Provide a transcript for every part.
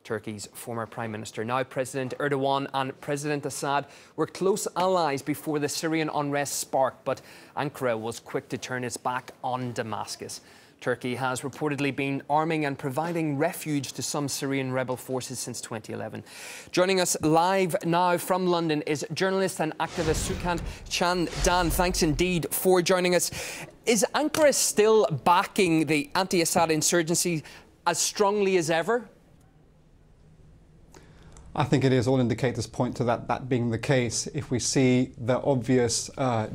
Turkey's former Prime Minister. Now President Erdogan and President Assad were close allies before the Syrian unrest sparked, but Ankara was quick to turn its back on Damascus. Turkey has reportedly been arming and providing refuge to some Syrian rebel forces since 2011. Joining us live now from London is journalist and activist Sukant Chandan. Thanks indeed for joining us. Is Ankara still backing the anti-Assad insurgency as strongly as ever? I think it is. All indicators point to that being the case. If we see the obvious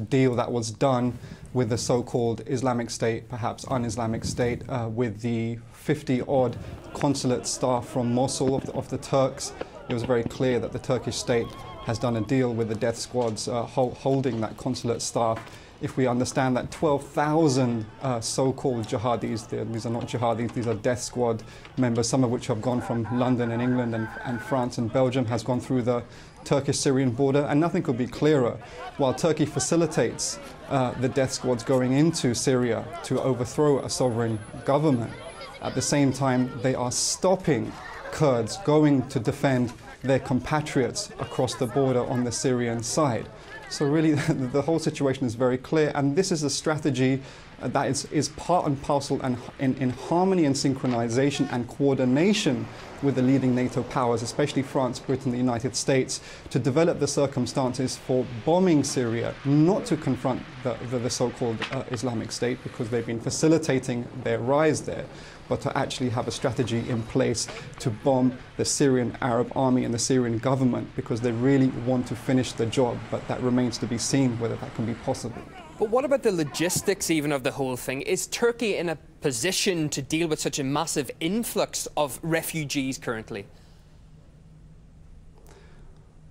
deal that was done with the so-called Islamic State, perhaps un-Islamic State, with the 50-odd consulate staff from Mosul of the Turks, it was very clear that the Turkish state has done a deal with the death squads holding that consulate staff. If we understand that 12,000 so-called jihadis, these are not jihadis, these are death squad members, some of which have gone from London and England and France and Belgium, has gone through the Turkish-Syrian border, and nothing could be clearer. While Turkey facilitates the death squads going into Syria to overthrow a sovereign government, at the same time they are stopping Kurds going to defend their compatriots across the border on the Syrian side. So really, the whole situation is very clear, and this is a strategy that is part and parcel and in harmony and synchronization and coordination with the leading NATO powers, especially France, Britain, the United States, to develop the circumstances for bombing Syria, not to confront the so-called Islamic State, because they've been facilitating their rise there, but to actually have a strategy in place to bomb the Syrian Arab army and the Syrian government, because they really want to finish the job, but that remains to be seen whether that can be possible. But what about the logistics even of the whole thing? Is Turkey in a position to deal with such a massive influx of refugees currently?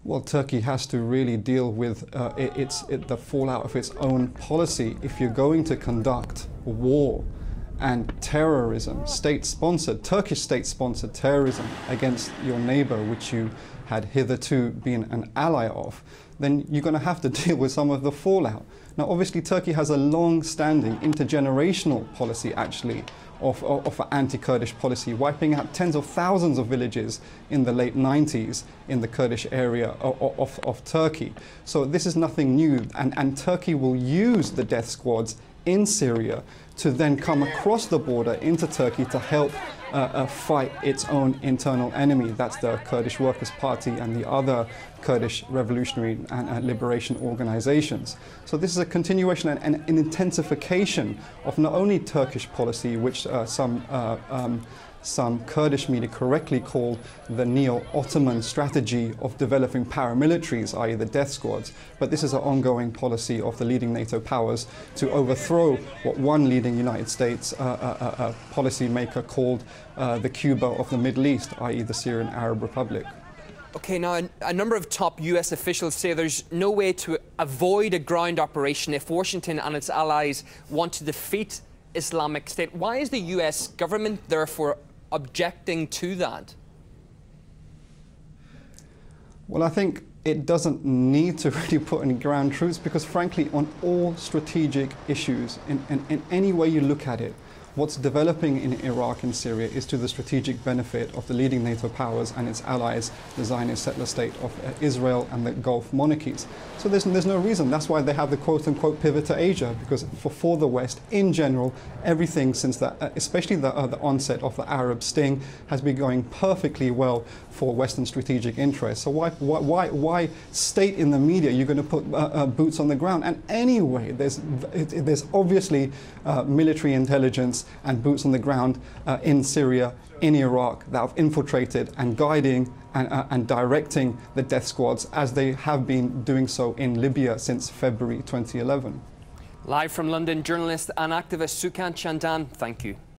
Well, Turkey has to really deal with the fallout of its own policy. If you're going to conduct war and terrorism, state-sponsored, Turkish state-sponsored terrorism against your neighbour, which you had hitherto been an ally of, then you're going to have to deal with some of the fallout. Now, obviously, Turkey has a long-standing intergenerational policy, actually, of anti-Kurdish policy, wiping out tens of thousands of villages in the late 90s in the Kurdish area of Turkey. So this is nothing new, and Turkey will use the death squads in Syria to then come across the border into Turkey to help fight its own internal enemy. That's the Kurdish Workers' Party and the other Kurdish revolutionary and liberation organizations. So this is a continuation and an intensification of not only Turkish policy, which some Kurdish media correctly call the neo-Ottoman strategy of developing paramilitaries, i.e. the death squads, but this is an ongoing policy of the leading NATO powers to overthrow what one leading United States policymaker called the Cuba of the Middle East, i.e. the Syrian Arab Republic. Okay, now a number of top US officials say there's no way to avoid a ground operation if Washington and its allies want to defeat Islamic State. Why is the US government therefore objecting to that? Well, I think it doesn't need to really put in ground troops, because frankly, on all strategic issues, in any way you look at it, what's developing in Iraq and Syria is to the strategic benefit of the leading NATO powers and its allies, the Zionist settler state of Israel and the Gulf monarchies. So there's no reason. That's why they have the quote-unquote pivot to Asia, because for the West in general, everything since especially the onset of the Arab sting, has been going perfectly well for Western strategic interests. So why state in the media you're going to put boots on the ground? And anyway, there's obviously military intelligence and boots on the ground in Syria, in Iraq, that have infiltrated and guiding and directing the death squads, as they have been doing so in Libya since February 2011. Live from London, journalist and activist Sukant Chandan, thank you.